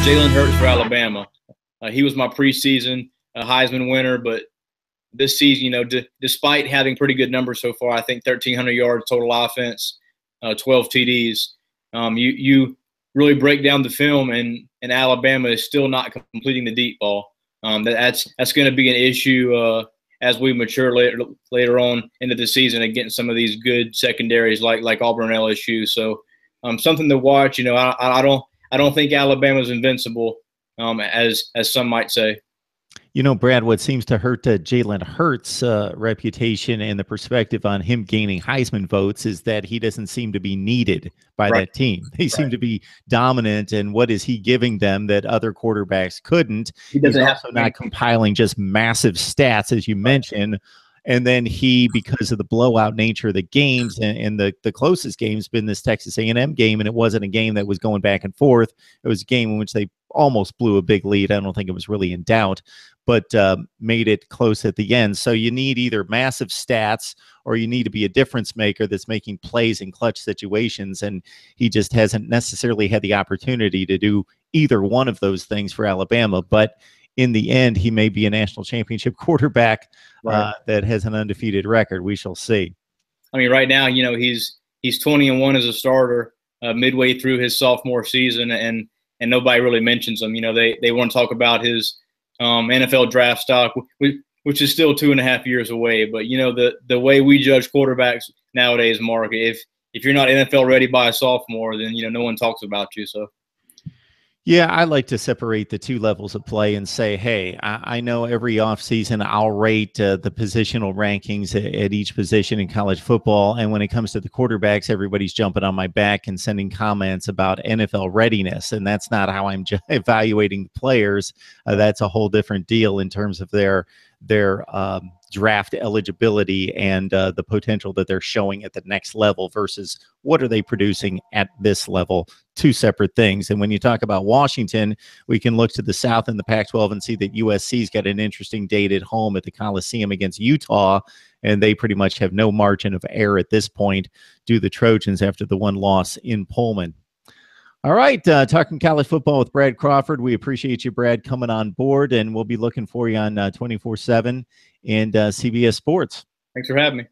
Jalen Hurts for Alabama. He was my preseason Heisman winner, but this season, despite having pretty good numbers so far, I think 1,300 yards total offense, 12 TDs. You really break down the film, and Alabama is still not completing the deep ball. That's going to be an issue as we mature later on into the season against some of these good secondaries like Auburn and LSU. So something to watch. I don't think Alabama's invincible, as some might say. Brad, what seems to hurt Jalen Hurts' reputation and the perspective on him gaining Heisman votes is that he doesn't seem to be needed by that team. They seem to be dominant, and what is he giving them that other quarterbacks couldn't? He's also not compiling just massive stats, as you mentioned. And then because of the blowout nature of the games, and the closest game's been this Texas A&M game, and it wasn't a game that was going back and forth. It was a game in which they almost blew a big lead. I don't think it was really in doubt, but made it close at the end. So you need either massive stats or you need to be a difference maker that's making plays in clutch situations, and he just hasn't necessarily had the opportunity to do either one of those things for Alabama. But in the end, he may be a national championship quarterback that has an undefeated record. We shall see. I mean, right now, he's 20-1 as a starter midway through his sophomore season, and nobody really mentions him. They want to talk about his NFL draft stock, which is still 2.5 years away. But the way we judge quarterbacks nowadays, Mark, if you're not NFL ready by a sophomore, then no one talks about you. So. Yeah, I like to separate the two levels of play and say, hey, I know every offseason I'll rate the positional rankings at each position in college football. And when it comes to the quarterbacks, everybody's jumping on my back and sending comments about NFL readiness. And that's not how I'm evaluating the players. That's a whole different deal in terms of their draft eligibility and the potential that they're showing at the next level versus what are they producing at this level. Two separate things. And when you talk about Washington, we can look to the South in the Pac-12 and see that USC's got an interesting date at home at the Coliseum against Utah, and they pretty much have no margin of error at this point due to the Trojans after the one loss in Pullman. All right, talking college football with Brad Crawford. We appreciate you, Brad, coming on board, and we'll be looking for you on 24/7 and CBS Sports. Thanks for having me.